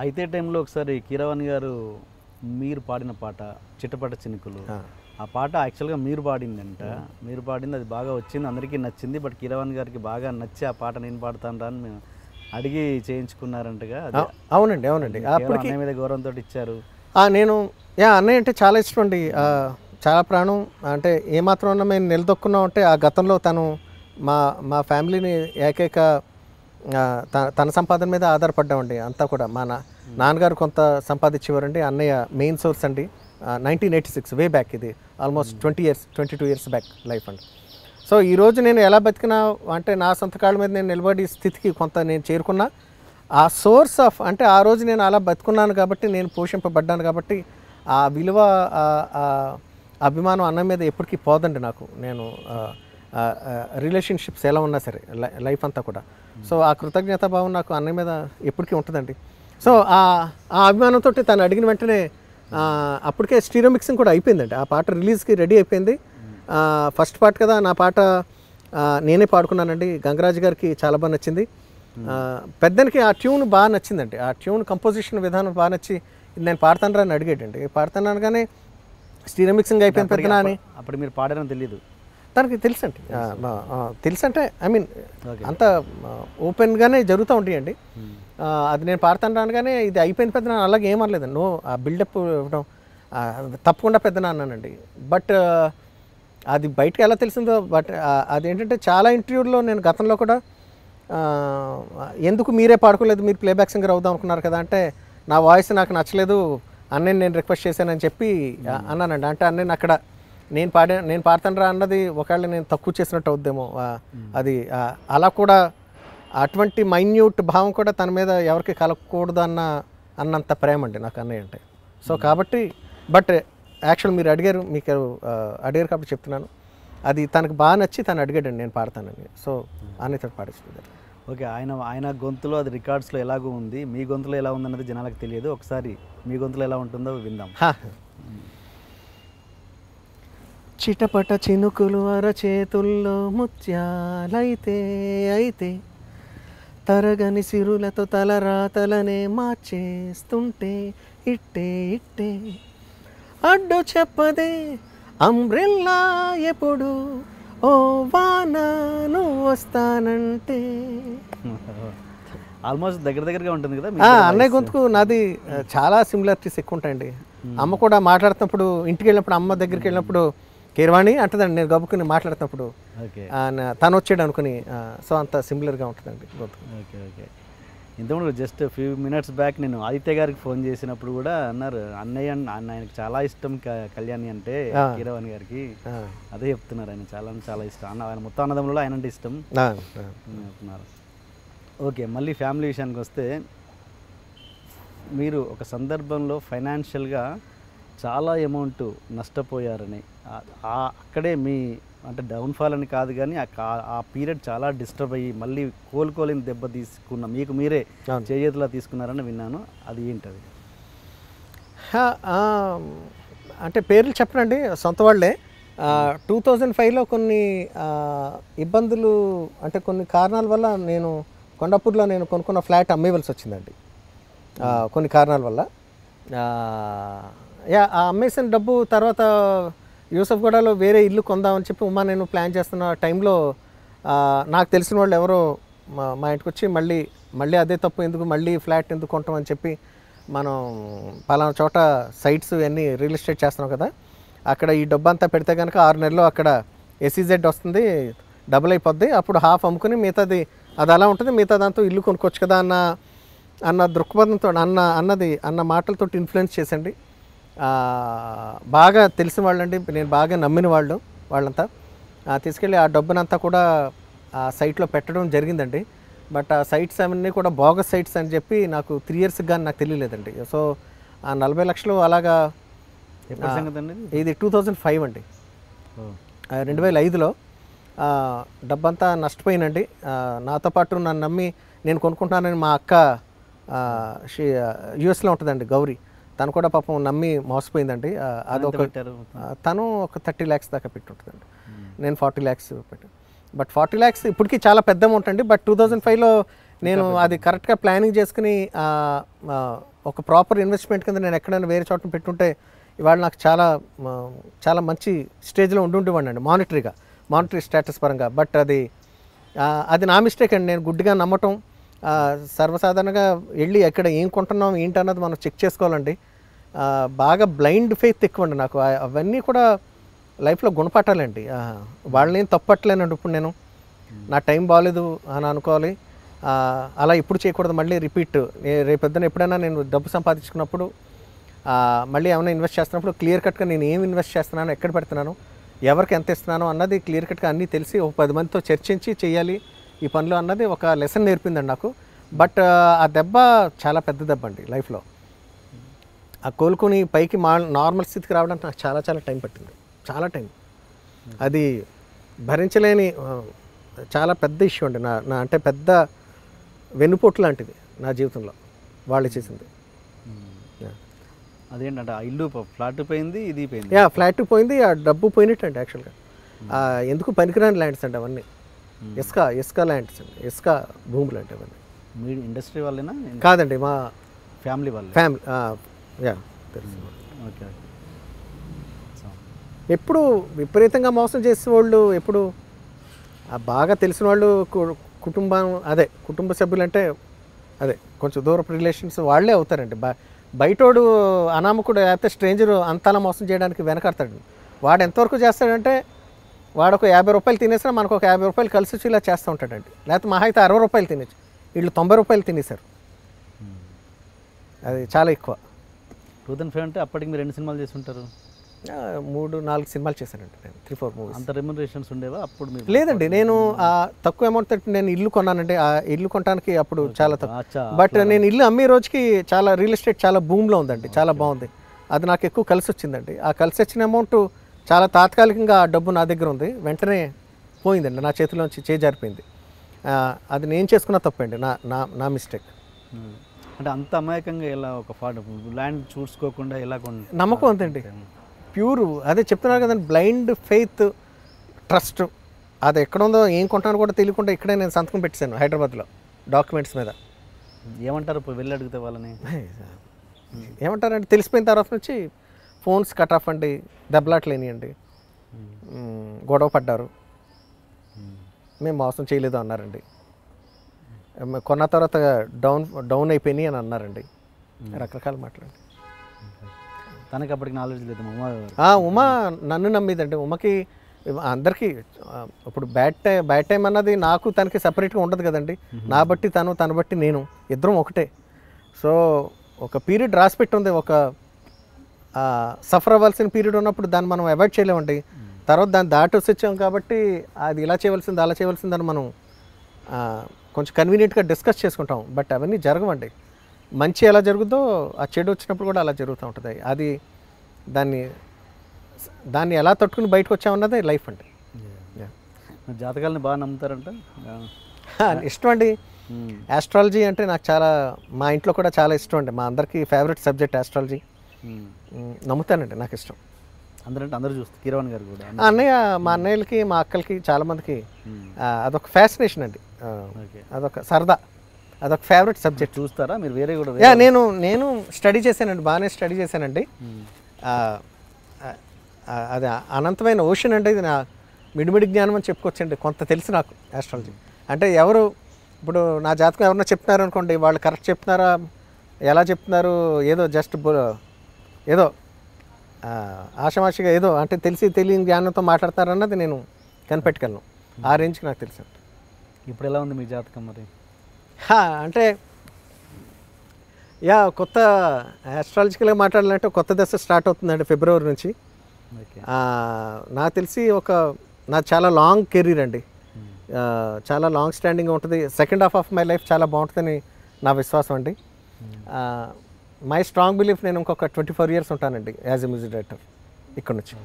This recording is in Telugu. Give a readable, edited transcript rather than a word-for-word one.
అయితే టైంలో ఒకసారి కీరవాణి గారు మీరు పాడిన పాట చిట్టపట చినుకులు, ఆ పాట యాక్చువల్గా మీరు పాడిందంట. మీరు పాడింది అది బాగా వచ్చింది, అందరికీ నచ్చింది. బట్ కీరవాణి గారికి బాగా నచ్చి ఆ పాట నేను పాడుతాను అని మేము అడిగి చేయించుకున్నారంటగా. అవునండి అవునండి, అప్పటికి అన్నయ్య మీద గౌరవంతో ఇచ్చారు. నేను అన్నయ్య అంటే చాలా ఇష్టం అండి, చాలా ప్రాణం. అంటే ఏమాత్రం ఉన్నా మేము నిలదొక్కున్నాం అంటే ఆ గతంలో తను మా ఫ్యామిలీని ఏకైక తన సంపాదన మీద ఆధారపడ్డామండి అంతా కూడా. మా నాన్నగారు కొంత సంపాదించేవారండి, అన్నయ్య మెయిన్ సోర్స్ అండి. 1986 వే బ్యాక్, ఇది ఆల్మోస్ట్ 22 ఇయర్స్ బ్యాక్ లైఫ్ అండి. సో ఈరోజు నేను ఎలా బతికినా అంటే నా సొంత కాళ్ళ మీద నేను నిలబడి స్థితికి కొంత నేను చేరుకున్నా. ఆ సోర్స్ ఆఫ్ అంటే ఆ రోజు నేను అలా బతుకున్నాను కాబట్టి, నేను పోషింపబడ్డాను కాబట్టి ఆ విలువ అభిమానం అన్న మీద ఎప్పటికీ పోదండి నాకు. నేను రిలేషన్షిప్స్ ఎలా ఉన్నా సరే లైఫ్ అంతా కూడా. సో ఆ కృతజ్ఞత భావం నాకు అన్నయ్య మీద ఎప్పటికీ ఉంటుందండి. సో ఆ అభిమానంతో తను అడిగిన వెంటనే అప్పటికే స్టీరియో మిక్సింగ్ కూడా అయిపోయిందండి. ఆ పాట రిలీజ్కి రెడీ అయిపోయింది. ఫస్ట్ పార్ట్ కదా నా పాట నేనే పాడుకున్నానండి. గంగరాజు గారికి చాలా బాగా నచ్చింది. పెద్దనికి ఆ ట్యూన్ బాగా నచ్చిందండి. ఆ ట్యూన్ కంపోజిషన్ విధానం బాగా నచ్చి నేను పాడతాను రా అని అడిగాడండి. పాడతాను అనగానే స్టీరియో మిక్సింగ్ అయిపోయింది పెద్దనా అని. అప్పుడు మీరు పాడారని తెలియదు తనకి తెలుసండి, తెలుసు అంటే ఐ మీన్ అంత ఓపెన్గానే జరుగుతూ ఉంటాయండి. అది నేను పాడతాను రానగానే ఇది అయిపోయింది పెద్దనా అలాగే ఏమనలేదండి. నో, ఆ బిల్డప్ ఇవ్వడం తప్పకుండా పెద్దనా అన్నానండి. బట్ అది బయటకు ఎలా తెలిసిందో, బట్ అదేంటంటే చాలా ఇంటర్వ్యూల్లో నేను గతంలో కూడా ఎందుకు మీరే పాడుకోలేదు, మీరు ప్లేబ్యాక్ సింగర్ అవుదాం అనుకున్నారు కదా అంటే, నా వాయిస్ నాకు నచ్చలేదు అన్నయ్య నేను రిక్వెస్ట్ చేశానని చెప్పి అన్నానండి. అంటే అన్నయ్య అక్కడ నేను పాడతాను రా అన్నది ఒకవేళ నేను తక్కువ చేసినట్టు అవుద్దేమో. అది అలా కూడా అటువంటి మైన్యూట్ భావం కూడా తన మీద ఎవరికి కలగకూడదు అన్నంత ప్రేమ అండి నాకు అన్నయ్య అంటే. సో కాబట్టి బట్ యాక్చువల్ మీరు మీకు అడిగారు కాబట్టి చెప్తున్నాను, అది తనకు బాగా నచ్చి తను అడిగాడండి నేను పాడతానని. సో అన్నయ్యతో పాడిస్తుంది. ఓకే, ఆయన గొంతులో అది రికార్డ్స్లో ఎలాగో ఉంది, మీ గొంతులో ఎలా ఉందన్నది జనాలకు తెలియదు. ఒకసారి మీ గొంతులో ఎలా ఉంటుందో విందాం. చిటపట చినుకులు అరచేతుల్లో ముత్యాలైతే అయితే తరగని సిరులతో తలరాతలనే మార్చేస్తుంటే ఇట్టే ఇట్టే అడ్డు చెప్పదే అంబ్రెల్లా ఎప్పుడు ఓ వానా నువ్వు వస్తానంటే. ఆల్మోస్ట్ దగ్గరగా ఉంటుంది కదా అన్నయ్య గొంతుకు నాది. చాలా సిమిలారిటీస్ ఎక్కువ ఉంటాయండి. అమ్మ కూడా మాట్లాడుతున్నప్పుడు ఇంటికి వెళ్ళినప్పుడు అమ్మ దగ్గరికి వెళ్ళినప్పుడు కీరవాణి అంటదండి, నేను గబుక్కుని మాట్లాడుతున్నప్పుడు తను వచ్చాడు అనుకుని. సో అంత సిమిలర్గా ఉంటుందండి గొంతుకు. Okay okay. ఇంతకుముందు జస్ట్ ఫ్యూ మినిట్స్ బ్యాక్ నేను ఆదిత్య గారికి ఫోన్ చేసినప్పుడు కూడా అన్నారు, ఆయనకి చాలా ఇష్టం కళ్యాణి అంటే కీరవాణి గారికి. అదే చెప్తున్నారు, ఆయన చాలా ఇష్టం. ఆయన మొత్తం అన్నదమ్ములలో ఆయన అంటే ఇష్టం చెప్తున్నారు. ఓకే, మళ్ళీ ఫ్యామిలీ విషయానికి వస్తే, మీరు ఒక సందర్భంలో ఫైనాన్షియల్గా చాలా అమౌంట్ నష్టపోయారని, అక్కడే మీ అంటే డౌన్ఫాల్ అని కాదు కానీ ఆ పీరియడ్ చాలా డిస్టర్బ్ అయ్యి మళ్ళీ కోలుకోలేని దెబ్బ తీసుకున్న మీకు మీరే చేతులా తీసుకున్నారని విన్నాను. అది ఏంటది? అంటే పేర్లు చెప్పనండి, సొంత వాళ్ళే. 2005లో కొన్ని ఇబ్బందులు అంటే కొన్ని కారణాల వల్ల నేను కొండాపూర్లో నేను కొనుక్కున్న ఫ్లాట్ అమ్మేయవలసి వచ్చిందండి. కొన్ని కారణాల వల్ల ఆ అమ్మేసిన డబ్బు తర్వాత యూసఫ్గూడలో వేరే ఇల్లు కొందామని చెప్పి ఉమా నేను ప్లాన్ చేస్తున్న టైంలో నాకు తెలిసిన వాళ్ళు ఎవరో మా ఇంటికి వచ్చి మళ్ళీ అదే తప్పు ఎందుకు, మళ్ళీ ఫ్లాట్ ఎందుకు కొంటామని చెప్పి, మనం పలానా చోట సైట్స్ ఇవన్నీ రియల్ ఎస్టేట్ చేస్తున్నాం కదా, అక్కడ ఈ డబ్బు అంతా పెడితే కనుక 6 నెలల్లో అక్కడ ఎస్ఈజెడ్ వస్తుంది, డబుల్ అయిపోద్ది, అప్పుడు హాఫ్ అమ్ముకుని మిగతాది అది అలా ఉంటుంది, మిగతా దాంతో ఇల్లు కొనుక్కోవచ్చు కదా అన్న దృక్పథంతో అన్న మాటలతో ఇన్ఫ్లుయెన్స్ చేసండి. బాగా తెలిసిన వాళ్ళండి, నేను బాగా నమ్మిన వాళ్ళంతా తీసుకెళ్ళి ఆ డబ్బునంతా కూడా ఆ సైట్లో పెట్టడం జరిగిందండి. బట్ ఆ సైట్స్ అవన్నీ కూడా బోగస్ సైట్స్ అని చెప్పి నాకు 3 years కానీ నాకు తెలియలేదండి. సో ఆ 40 లక్షలు అలాగా. ఇది 2005 అండి, 2005లో డబ్బంతా నష్టపోయినండి. నాతో పాటు నన్ను నమ్మి నేను కొనుక్కుంటున్నానని మా అక్క యుఎస్లో ఉంటుందండి గౌరీ, తను కూడా పాపం నమ్మి మోసపోయిందండి. అదొక తను ఒక 30 lakhs దాకా పెట్టి ఉంటుందండి, నేను 40 lakhs పెట్టాను. బట్ 40 lakhs ఇప్పటికీ చాలా పెద్ద అమౌంట్ అండి. బట్ 2005లో నేను అది కరెక్ట్గా ప్లానింగ్ చేసుకుని ఒక ప్రాపర్ ఇన్వెస్ట్మెంట్ కింద నేను ఎక్కడైనా వేరే చోట పెట్టుంటే ఇవాళ నాకు చాలా మంచి స్టేజ్లో ఉండుండేవాడిని అండి మానిటరీ స్టేటస్ పరంగా. బట్ అది నా మిస్టేక్ అండి. నేను గుడ్డిగా నమ్మటం, సర్వసాధారణంగా వెళ్ళి ఎక్కడ ఏం కొంటున్నాం ఏంటి అన్నది మనం చెక్ చేసుకోవాలండి. బాగా బ్లైండ్ ఫెయిత్ ఎక్కువ అండి నాకు. అవన్నీ కూడా లైఫ్లో గుణపాఠాలండి. వాళ్ళని తప్పట్లేనండి. ఇప్పుడు నేను నా టైం బాగాలేదు అని అనుకోవాలి, అలా ఇప్పుడు చేయకూడదు. మళ్ళీ రిపీట్ రేపొద్దున ఎప్పుడైనా నేను డబ్బు సంపాదించుకున్నప్పుడు మళ్ళీ ఏమైనా ఇన్వెస్ట్ చేస్తున్నప్పుడు క్లియర్ కట్గా నేను ఏం ఇన్వెస్ట్ చేస్తున్నాను, ఎక్కడ పెడుతున్నాను, ఎవరికి ఎంత ఇస్తున్నాను అన్నది క్లియర్ కట్గా అన్నీ తెలిసి ఒక 10 మందితో చర్చించి చేయాలి ఈ పనులు అన్నది ఒక లెసన్ నేర్పిందండి నాకు. బట్ ఆ దెబ్బ చాలా పెద్ద దెబ్బ అండి లైఫ్లో. ఆ కోలుకొని పైకి నార్మల్ స్థితికి రావడానికి నాకు చాలా టైం పట్టింది, చాలా టైం. అది భరించలేని చాలా పెద్ద ఇష్యూ అండి. నా అంటే పెద్ద వెన్నుపోటు లాంటిది నా జీవితంలో వాళ్ళు చేసింది. అదేంటంటే ఆ ఇల్లు ఫ్లాట్ పోయింది, ఇది పోయింది. ఫ్లాట్ పోయింది, ఆ డబ్బు పోయినట్టు అండి. యాక్చువల్గా ఎందుకు పనికిరాని ల్యాండ్స్ అండి అవన్నీ. ఇసుక ల్యాండ్స్ అండి, ఇసుక భూములు అంటే అవన్నీ. మీ ఇండస్ట్రీ వాళ్ళేనా? కాదండి, మా ఫ్యామిలీ వాళ్ళు. తెలుసు. ఓకే. ఎప్పుడు విపరీతంగా మోసం చేసేవాళ్ళు, ఎప్పుడు బాగా తెలిసిన వాళ్ళు, కుటుంబ సభ్యులు అంటే కొంచెం దూరపు రిలేషన్స్ వాళ్ళే అవుతారండి. బయటోడు అనామకుడు లేకపోతే స్ట్రేంజరు అంతలా మోసం చేయడానికి వెనకడతాడు. వాడు ఎంతవరకు చేస్తాడంటే వాడు ఒక 50 రూపాయలు తినేసినా మనకు ఒక 50 రూపాయలు కలిసి వచ్చి ఇలా చేస్తూ ఉంటాడండి. లేకపోతే మహా అయితే 60 రూపాయలు తినేచ్చు, వీళ్ళు 90 రూపాయలు తినేశారు. అది చాలా ఎక్కువ. 2005 అంటే అప్పటికి మీరు 2 సినిమాలు చేసి ఉంటారు? 3-4 సినిమాలు చేశానండి నేను, 3-4 మూవీస్. అంత రెమ్యునరేషన్స్ ఉండేవా అప్పుడు మీరు? లేదండి, నేను తక్కువ అమౌంట్ తోటి నేను ఇల్లు కొన్నానండి. ఆ ఇల్లు కొనడానికి అప్పుడు చాలా తక్కువ. బట్ నేను ఇల్లు అమ్మే రోజుకి చాలా రియల్ ఎస్టేట్ చాలా భూమిలో ఉందండి, చాలా బాగుంది. అది నాకు ఎక్కువ కలిసి వచ్చిందండి. ఆ కలిసి వచ్చిన అమౌంట్ చాలా తాత్కాలికంగా ఆ డబ్బు నా దగ్గర ఉంది, వెంటనే పోయిందండి, నా చేతిలోంచి చేజారిపోయింది. అది నేను చేసుకున్న తప్పండి, నా మిస్టేక్. అంటే అంత అమాయకంగా ఎలా ఒక ల్యాండ్ చూసుకోకుండా ఎలా నమ్మకం అంతండి, ప్యూర్. అదే చెప్తున్నారు కదండి, బ్లైండ్ ఫెయిత్, ట్రస్ట్. అది ఎక్కడ ఉందో ఏం కొంటానో కూడా తెలియకుండా ఇక్కడే నేను సంతకం పెట్టాను హైదరాబాద్లో డాక్యుమెంట్స్ మీద. ఏమంటారు వెళ్ళి అడిగితే వాళ్ళని? ఏమంటారంటే తెలిసిపోయిన తర్వాత నుంచి ఫోన్స్ కట్ ఆఫ్ అండి, దెబ్బలాట్లేనియండి, గొడవ పడ్డారు, మేము మోసం చేయలేదు అన్నారండి, కొన్న తర్వాత డౌన్ అయిపోయినాయి అని అన్నారండి, రకరకాల మాట్లాడి. తనకి అప్పటికి నాలెడ్జ్ లేదు ఉమా నన్ను నమ్మిదండి. ఉమకి అందరికీ ఇప్పుడు బ్యాడ్ టైం అన్నది నాకు తనకి సపరేట్గా ఉండదు కదండి. నా బట్టి తన బట్టి నేను, ఇద్దరం ఒకటే. సో ఒక పీరియడ్ రాసిపెట్టి ఉంది, ఒక సఫర్ అవ్వాల్సిన పీరియడ్ ఉన్నప్పుడు దాన్ని మనం అవాయిడ్ చేయలేమండి. తర్వాత దాన్ని దాటి వచ్చాం కాబట్టి అది ఇలా చేయవలసింది అలా చేయవలసిందని మనం కొంచెం కన్వీనియంట్గా డిస్కస్ చేసుకుంటాం. బట్ అవన్నీ జరగవండి. మంచి ఎలా జరుగుతుందో ఆ చెడు వచ్చినప్పుడు కూడా అలా జరుగుతూ ఉంటుంది. అది దాన్ని ఎలా తట్టుకుని బయటకు వచ్చామన్నదే లైఫ్ అండి. జాతకాలని బాగా నమ్ముతారంట? ఇష్టం అండి. ఆస్ట్రాలజీ అంటే నాకు చాలా, మా ఇంట్లో కూడా చాలా ఇష్టం అండి. మా అందరికీ ఫేవరెట్ సబ్జెక్ట్ ఆస్ట్రాలజీ. నమ్ముతానండి, నాకు ఇష్టం. అందరూ చూస్తారు, కీరవాణి గారు కూడా. మా అన్నయ్యలకి, మా అక్కలకి, చాలామందికి అదొక ఫ్యాసినేషన్ అండి, అదొక సరదా, అదొక ఫేవరెట్ సబ్జెక్ట్. చూస్తారా మీరు? వేరే కూడా? నేను స్టడీ చేశానండి, బాగానే స్టడీ చేశానండి. అది అనంతమైన ఓషన్ అంటే ఇది నా మిడిమిడి జ్ఞానం అని చెప్పుకోవచ్చండి. కొంత తెలుసు నాకు ఆస్ట్రాలజీ అంటే. ఇప్పుడు నా జాతకం ఎవరన్నా చెప్తున్నారు అనుకోండి, వాళ్ళు కరెక్ట్ చెప్తున్నారా, ఎలా చెప్తున్నారు, ఏదో జస్ట్ ఏదో ఆషమాషిగా ఏదో అంటే తెలియని జ్ఞానంతో మాట్లాడతారన్నది నేను కనిపెట్టగలను. ఆ రేంజ్కి నాకు తెలుసు. ఇప్పుడు ఎలా ఉంది మీ జాతకం మరి? అంటే కొత్త ఆస్ట్రాలజికల్గా మాట్లాడాలంటే కొత్త దశ స్టార్ట్ అవుతుందండి ఫిబ్రవరి నుంచి. నాకు తెలిసి నాది చాలా లాంగ్ కెరీర్ అండి, చాలా లాంగ్ స్టాండింగ్ ఉంటుంది. Second half of my life చాలా బాగుంటుందని నా విశ్వాసం అండి. మై స్ట్రాంగ్ బిలీఫ్ నేను ఇంకొక 24 years ఉంటానండి యాజ్ ఎ మ్యూజిక్ డైరెక్టర్ ఇక్కడ నుంచి.